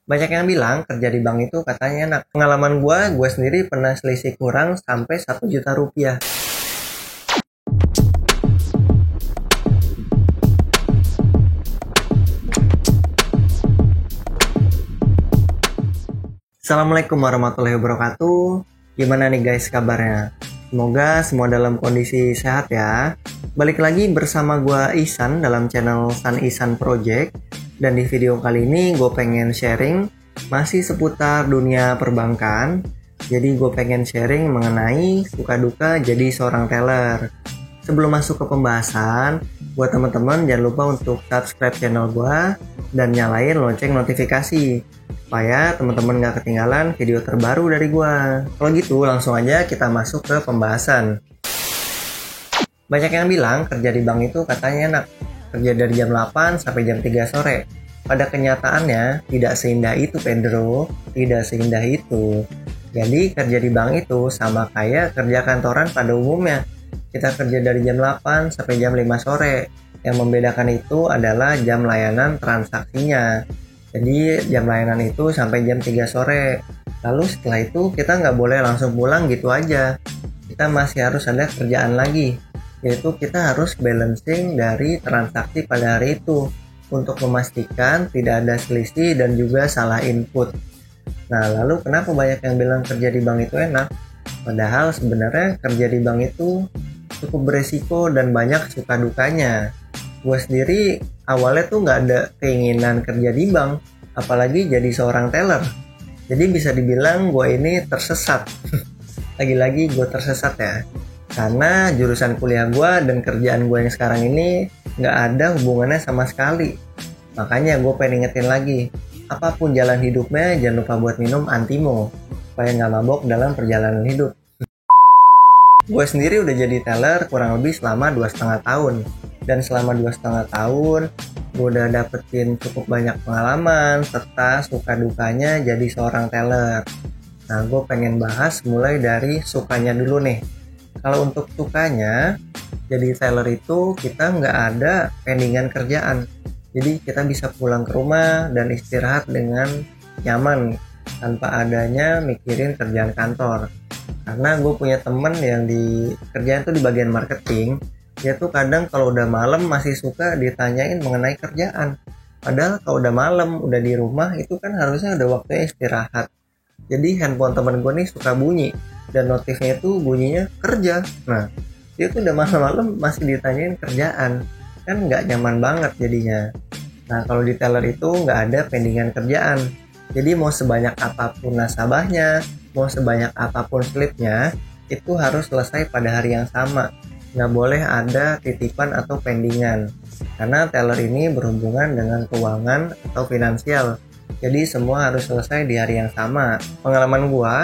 Banyak yang bilang kerja di bank itu katanya enak. Pengalaman gue sendiri pernah selisih kurang sampai 1 juta rupiah. Assalamualaikum warahmatullahi wabarakatuh. Gimana nih guys kabarnya? Semoga semua dalam kondisi sehat ya. Balik lagi bersama gue Ihsan dalam channel San Ihsan Project. Dan di video kali ini gue pengen sharing masih seputar dunia perbankan. Jadi gue pengen sharing mengenai suka duka jadi seorang teller. Sebelum masuk ke pembahasan, buat teman-teman jangan lupa untuk subscribe channel gue dan nyalain lonceng notifikasi supaya teman-teman gak ketinggalan video terbaru dari gue. Kalau gitu langsung aja kita masuk ke pembahasan. Banyak yang bilang kerja di bank itu katanya enak, kerja dari jam 8 sampai jam 3 sore. Pada kenyataannya tidak seindah itu Pedro, tidak seindah itu. Jadi kerja di bank itu sama kayak kerja kantoran pada umumnya. Kita kerja dari jam 8 sampai jam 5 sore. Yang membedakan itu adalah jam layanan transaksinya. Jadi jam layanan itu sampai jam 3 sore. Lalu setelah itu kita nggak boleh langsung pulang gitu aja. Kita masih harus ada kerjaan lagi, yaitu kita harus balancing dari transaksi pada hari itu untuk memastikan tidak ada selisih dan juga salah input. Nah, lalu kenapa banyak yang bilang kerja di bank itu enak? Padahal sebenarnya kerja di bank itu cukup beresiko dan banyak suka dukanya. Gue sendiri awalnya tuh nggak ada keinginan kerja di bank, apalagi jadi seorang teller. Jadi bisa dibilang gue ini tersesat. Lagi-lagi gue tersesat ya. Karena jurusan kuliah gue dan kerjaan gue yang sekarang ini nggak ada hubungannya sama sekali. Makanya gue pengen ingetin lagi, apapun jalan hidupnya jangan lupa buat minum Antimo supaya nggak mabok dalam perjalanan hidup. Gue sendiri udah jadi teller kurang lebih selama 2,5 tahun. Dan selama 2,5 tahun gue udah dapetin cukup banyak pengalaman serta suka dukanya jadi seorang teller. Nah, gue pengen bahas mulai dari sukanya dulu nih. Kalau untuk sukanya, jadi teller itu kita nggak ada pendingan kerjaan. Jadi kita bisa pulang ke rumah dan istirahat dengan nyaman tanpa adanya mikirin kerjaan kantor. Karena gue punya temen yang di kerjaan tuh di bagian marketing, dia tuh kadang kalau udah malam masih suka ditanyain mengenai kerjaan. Padahal kalau udah malam, udah di rumah itu kan harusnya udah waktunya istirahat. Jadi handphone temen gue nih suka bunyi dan notifnya itu bunyinya kerja. Nah, dia tuh udah malam-malam masih ditanyain kerjaan, kan nggak nyaman banget jadinya. Nah, kalau di teller itu nggak ada pendingan kerjaan. Jadi mau sebanyak apapun nasabahnya, mau sebanyak apapun slipnya, itu harus selesai pada hari yang sama. Nggak boleh ada titipan atau pendingan. Karena teller ini berhubungan dengan keuangan atau finansial. Jadi semua harus selesai di hari yang sama. Pengalaman gue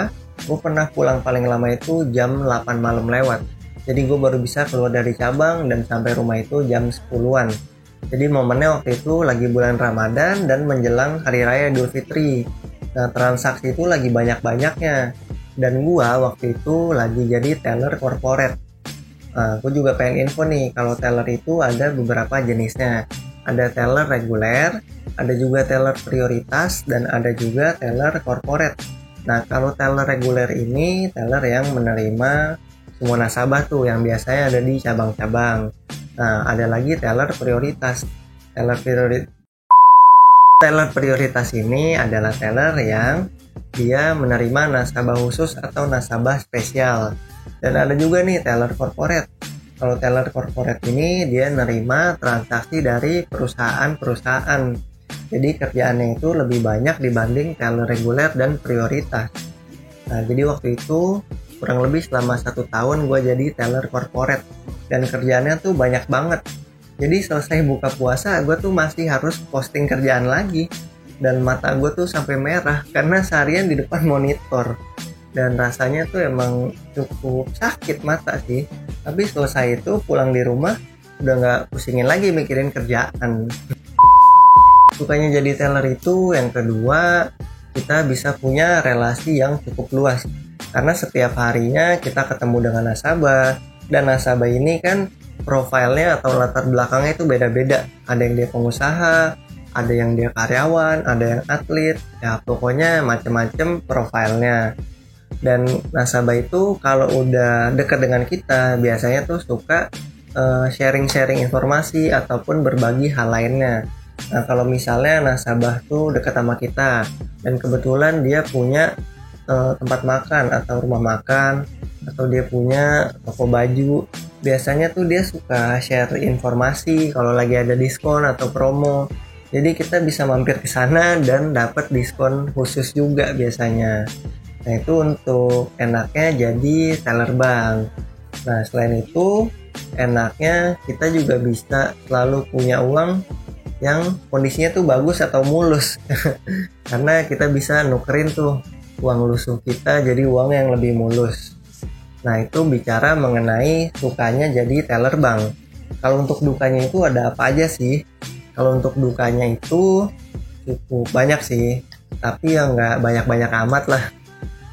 pernah pulang paling lama itu jam 8 malam lewat. Jadi gue baru bisa keluar dari cabang dan sampai rumah itu jam 10-an. Jadi momennya waktu itu lagi bulan Ramadan dan menjelang Hari Raya Idul Fitri. Nah, transaksi itu lagi banyak-banyaknya. Dan gue waktu itu lagi jadi teller corporate. Nah, gue juga pengen info nih, kalau teller itu ada beberapa jenisnya. Ada teller reguler, ada juga teller prioritas, dan ada juga teller corporate. Nah, kalau teller reguler ini teller yang menerima semua nasabah tuh yang biasanya ada di cabang-cabang. Nah, ada lagi teller prioritas. Teller prioritas ini adalah teller yang dia menerima nasabah khusus atau nasabah spesial. Dan ada juga nih teller corporate. Kalau teller corporate ini dia menerima transaksi dari perusahaan-perusahaan. Jadi kerjaannya itu lebih banyak dibanding teller reguler dan prioritas. Nah, jadi waktu itu kurang lebih selama 1 tahun gue jadi teller corporate. Dan kerjaannya tuh banyak banget. Jadi selesai buka puasa gue tuh masih harus posting kerjaan lagi. Dan mata gue tuh sampai merah karena seharian di depan monitor. Dan rasanya tuh emang cukup sakit mata sih. Tapi selesai itu pulang di rumah udah gak pusingin lagi mikirin kerjaan. Sukanya jadi teller itu yang kedua, kita bisa punya relasi yang cukup luas. Karena setiap harinya kita ketemu dengan nasabah. Dan nasabah ini kan profilnya atau latar belakangnya itu beda-beda. Ada yang dia pengusaha, ada yang dia karyawan, ada yang atlet, ya pokoknya macam-macam profilnya. Dan nasabah itu kalau udah dekat dengan kita biasanya tuh suka sharing-sharing informasi ataupun berbagi hal lainnya. Nah, kalau misalnya nasabah tuh dekat sama kita dan kebetulan dia punya tempat makan atau rumah makan, atau dia punya toko baju, biasanya tuh dia suka share informasi kalau lagi ada diskon atau promo. Jadi kita bisa mampir ke sana dan dapat diskon khusus juga biasanya. Nah, itu untuk enaknya jadi teller bank. Nah, selain itu enaknya kita juga bisa selalu punya uang yang kondisinya tuh bagus atau mulus. Karena kita bisa nukerin tuh uang lusuh kita jadi uang yang lebih mulus. Nah, itu bicara mengenai sukanya jadi teller bank. Kalau untuk dukanya itu ada apa aja sih? Kalau untuk dukanya itu cukup banyak sih, tapi ya nggak banyak-banyak amat lah.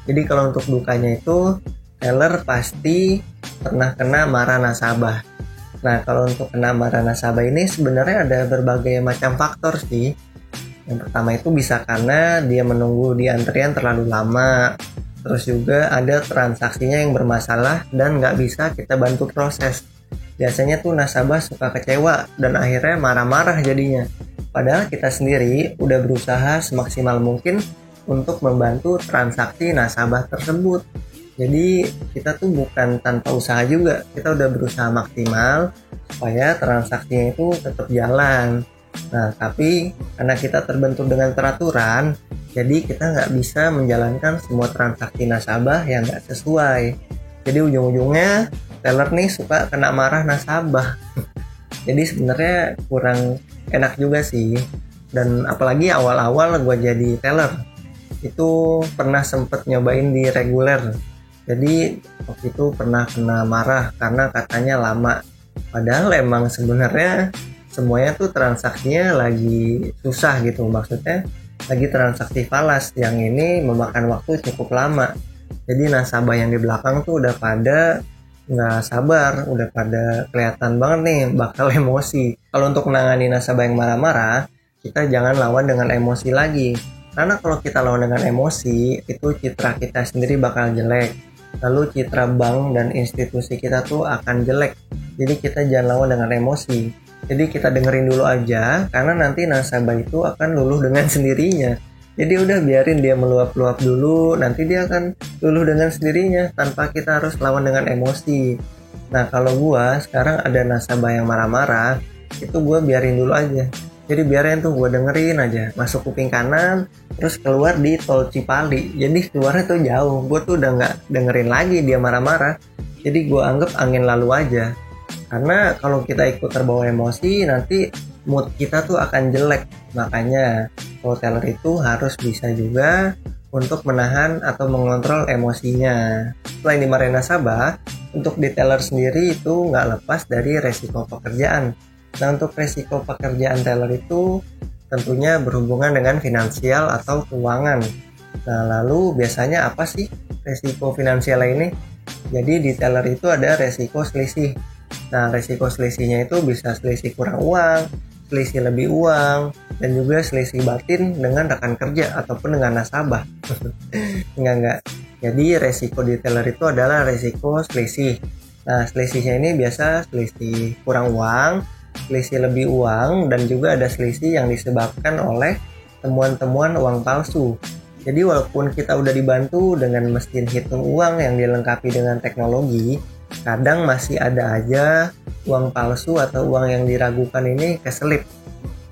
Jadi kalau untuk dukanya itu, teller pasti pernah kena marah nasabah. Nah, kalau untuk kena marah nasabah ini sebenarnya ada berbagai macam faktor sih. Yang pertama itu bisa karena dia menunggu di antrian terlalu lama. Terus juga ada transaksinya yang bermasalah dan nggak bisa kita bantu proses. Biasanya tuh nasabah suka kecewa dan akhirnya marah-marah jadinya. Padahal kita sendiri udah berusaha semaksimal mungkin untuk membantu transaksi nasabah tersebut. Jadi kita tuh bukan tanpa usaha juga, kita udah berusaha maksimal supaya transaksinya itu tetap jalan. Nah, tapi karena kita terbentur dengan peraturan, jadi kita nggak bisa menjalankan semua transaksi nasabah yang nggak sesuai. Jadi ujung-ujungnya teller nih suka kena marah nasabah. Jadi sebenarnya kurang enak juga sih. Dan apalagi awal-awal gue jadi teller, itu pernah sempet nyobain di reguler. Jadi waktu itu pernah kena marah karena katanya lama. Padahal emang sebenarnya semuanya tuh transaksinya lagi susah gitu. Maksudnya lagi transaksi falas, yang ini memakan waktu cukup lama. Jadi nasabah yang di belakang tuh udah pada nggak sabar, udah pada kelihatan banget nih bakal emosi. Kalau untuk menangani nasabah yang marah-marah, kita jangan lawan dengan emosi lagi. Karena kalau kita lawan dengan emosi, itu citra kita sendiri bakal jelek. Lalu citra bank dan institusi kita tuh akan jelek. Jadi kita jangan lawan dengan emosi. Jadi kita dengerin dulu aja, karena nanti nasabah itu akan luluh dengan sendirinya. Jadi udah biarin dia meluap-luap dulu, nanti dia akan luluh dengan sendirinya tanpa kita harus lawan dengan emosi. Nah, kalau gua sekarang ada nasabah yang marah-marah, itu gua biarin dulu aja. Jadi biarin tuh gue dengerin aja, masuk kuping kanan, terus keluar di tol Cipali. Jadi keluarnya tuh jauh, gue tuh udah nggak dengerin lagi dia marah-marah. Jadi gue anggap angin lalu aja. Karena kalau kita ikut terbawa emosi, nanti mood kita tuh akan jelek. Makanya kalau teller itu harus bisa juga untuk menahan atau mengontrol emosinya. Selain dimarahin nasabah, untuk di teller sendiri itu nggak lepas dari resiko pekerjaan. Nah, untuk resiko pekerjaan teller itu tentunya berhubungan dengan finansial atau keuangan. Nah, lalu biasanya apa sih resiko finansial ini? Jadi di teller itu ada resiko selisih. Nah, resiko selisihnya itu bisa selisih kurang uang, selisih lebih uang, dan juga selisih batin dengan rekan kerja ataupun dengan nasabah. Enggak. Jadi resiko di teller itu adalah resiko selisih. Nah, selisihnya ini biasa selisih kurang uang, selisih lebih uang, dan juga ada selisih yang disebabkan oleh temuan-temuan uang palsu. Jadi walaupun kita udah dibantu dengan mesin hitung uang yang dilengkapi dengan teknologi, kadang masih ada aja uang palsu atau uang yang diragukan ini keselip.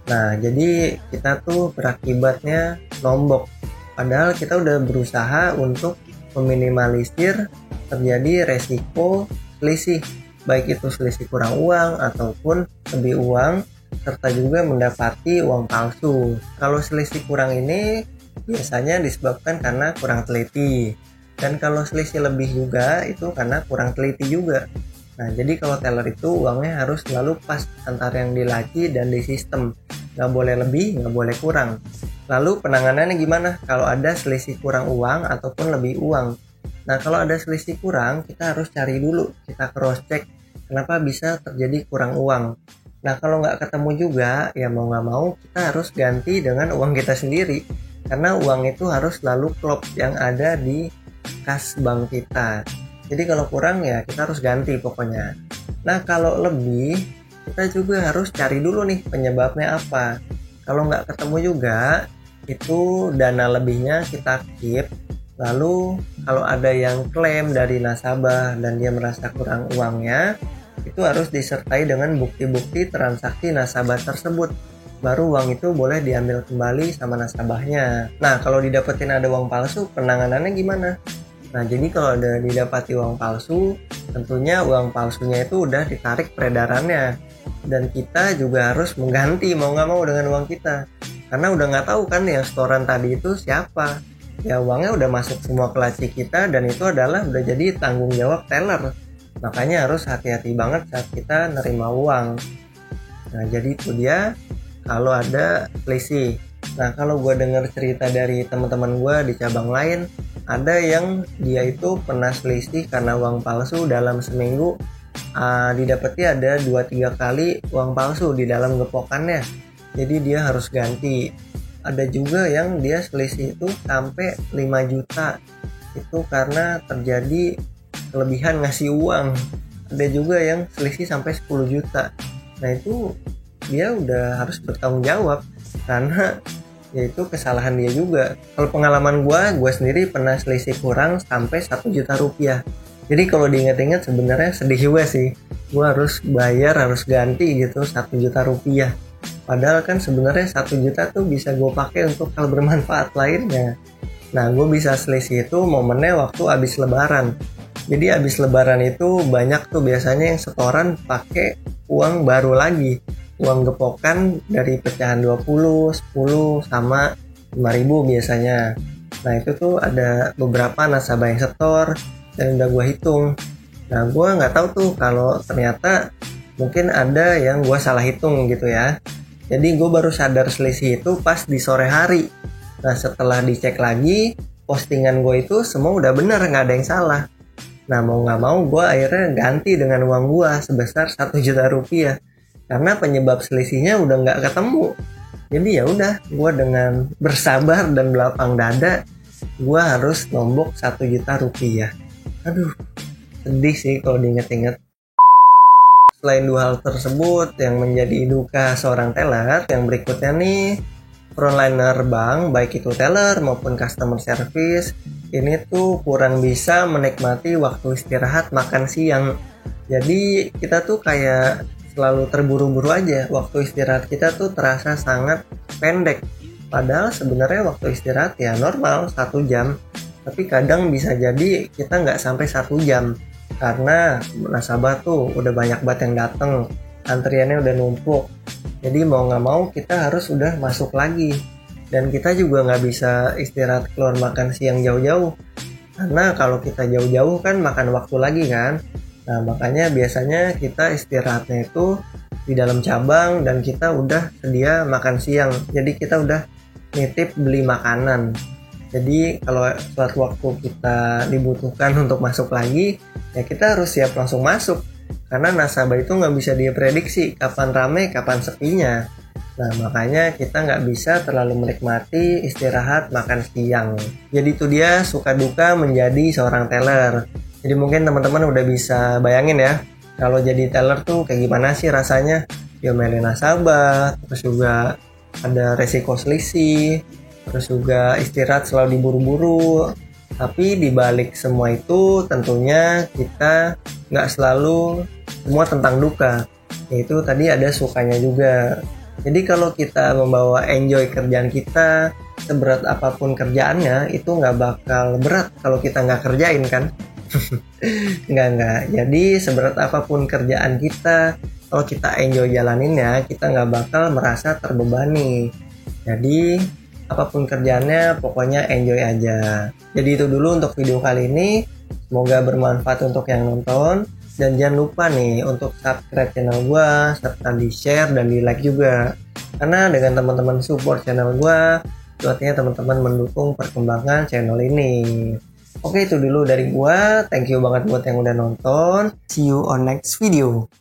Nah, jadi kita tuh berakibatnya nombok. Padahal kita udah berusaha untuk meminimalisir terjadi resiko selisih, baik itu selisih kurang uang ataupun lebih uang, serta juga mendapati uang palsu. Kalau selisih kurang ini biasanya disebabkan karena kurang teliti, dan kalau selisih lebih juga itu karena kurang teliti juga. Nah, jadi kalau teller itu uangnya harus selalu pas antara yang di laci dan di sistem, nggak boleh lebih, nggak boleh kurang. Lalu penanganannya gimana kalau ada selisih kurang uang ataupun lebih uang? Nah, kalau ada selisih kurang, kita harus cari dulu, kita cross check kenapa bisa terjadi kurang uang. Nah kalau nggak ketemu juga, ya mau nggak mau kita harus ganti dengan uang kita sendiri. Karena uang itu harus selalu klop yang ada di kas bank kita. Jadi kalau kurang ya kita harus ganti pokoknya. Nah kalau lebih, kita juga harus cari dulu nih penyebabnya apa. Kalau nggak ketemu juga, itu dana lebihnya kita keep. Lalu kalau ada yang klaim dari nasabah dan dia merasa kurang uangnya, itu harus disertai dengan bukti-bukti transaksi nasabah tersebut. Baru uang itu boleh diambil kembali sama nasabahnya. Nah kalau didapetin ada uang palsu, penanganannya gimana? Nah jadi kalau ada didapati uang palsu, tentunya uang palsunya itu udah ditarik peredarannya. Dan kita juga harus mengganti mau nggak mau dengan uang kita. Karena udah nggak tahu kan yang setoran tadi itu siapa. Ya uangnya udah masuk semua ke laci kita dan itu adalah udah jadi tanggung jawab teller. Makanya harus hati-hati banget saat kita nerima uang. Nah jadi itu dia kalau ada selisih. Nah kalau gue dengar cerita dari teman-teman gue di cabang lain, ada yang dia itu pernah selisih karena uang palsu dalam seminggu didapati ada 2-3 kali uang palsu di dalam gepokannya. Jadi dia harus ganti. Ada juga yang dia selisih itu sampai 5 juta. Itu karena terjadi kelebihan ngasih uang. Ada juga yang selisih sampai 10 juta. Nah itu dia udah harus bertanggung jawab karena yaitu kesalahan dia juga. Kalau pengalaman gue sendiri pernah selisih kurang sampai 1 juta rupiah. Jadi kalau diingat-ingat sebenarnya sedih juga sih. Gue harus bayar, harus ganti gitu 1 juta rupiah. Padahal kan sebenarnya 1 juta tuh bisa gue pakai untuk hal bermanfaat lainnya. Nah gue bisa selisih itu momennya waktu habis lebaran. Jadi habis lebaran itu banyak tuh biasanya yang setoran pakai uang baru lagi. Uang gepokan dari pecahan 20, 10, sama 5.000 biasanya. Nah itu tuh ada beberapa nasabah yang setor dan udah gue hitung. Nah gue nggak tahu tuh kalau ternyata mungkin ada yang gue salah hitung gitu ya. Jadi gue baru sadar selisih itu pas di sore hari. Nah setelah dicek lagi, postingan gue itu semua udah benar, nggak ada yang salah. Nah mau nggak mau gue akhirnya ganti dengan uang gue sebesar 1 juta rupiah. Karena penyebab selisihnya udah nggak ketemu. Jadi ya udah, gue dengan bersabar dan belapang dada, gue harus nombok 1 juta rupiah. Aduh, sedih sih kalau diinget-inget. Selain dua hal tersebut yang menjadi duka seorang teller, yang berikutnya nih, frontliner bank, baik itu teller maupun customer service, ini tuh kurang bisa menikmati waktu istirahat makan siang. Jadi kita tuh kayak selalu terburu-buru aja, waktu istirahat kita tuh terasa sangat pendek. Padahal sebenarnya waktu istirahat ya normal 1 jam, tapi kadang bisa jadi kita nggak sampai 1 jam. Karena nasabah tuh udah banyak banget yang dateng, antriannya udah numpuk. Jadi mau nggak mau kita harus udah masuk lagi. Dan kita juga nggak bisa istirahat keluar makan siang jauh-jauh. Karena kalau kita jauh-jauh kan makan waktu lagi kan. Nah makanya biasanya kita istirahatnya itu di dalam cabang dan kita udah sedia makan siang. Jadi kita udah nitip beli makanan. Jadi kalau suatu waktu kita dibutuhkan untuk masuk lagi, ya kita harus siap langsung masuk. Karena nasabah itu nggak bisa diprediksi kapan rame, kapan sepinya. Nah makanya kita nggak bisa terlalu menikmati istirahat makan siang. Jadi itu dia suka duka menjadi seorang teller. Jadi mungkin teman-teman udah bisa bayangin ya, kalau jadi teller tuh kayak gimana sih rasanya. Diomelin nasabah, terus juga ada resiko selisih, terus juga istirahat selalu diburu-buru. Tapi dibalik semua itu tentunya kita nggak selalu semua tentang duka. Yaitu tadi ada sukanya juga. Jadi kalau kita membawa enjoy kerjaan kita, seberat apapun kerjaannya itu nggak bakal berat kalau kita nggak kerjain kan. Enggak. Jadi seberat apapun kerjaan kita, kalau kita enjoy jalaninnya, kita nggak bakal merasa terbebani. Jadi apapun kerjaannya pokoknya enjoy aja. Jadi itu dulu untuk video kali ini. Semoga bermanfaat untuk yang nonton. Dan jangan lupa nih untuk subscribe channel gue, serta di share dan di like juga. Karena dengan teman-teman support channel gue, itu artinya teman-teman mendukung perkembangan channel ini. Oke itu dulu dari gue. Thank you banget buat yang udah nonton. See you on next video.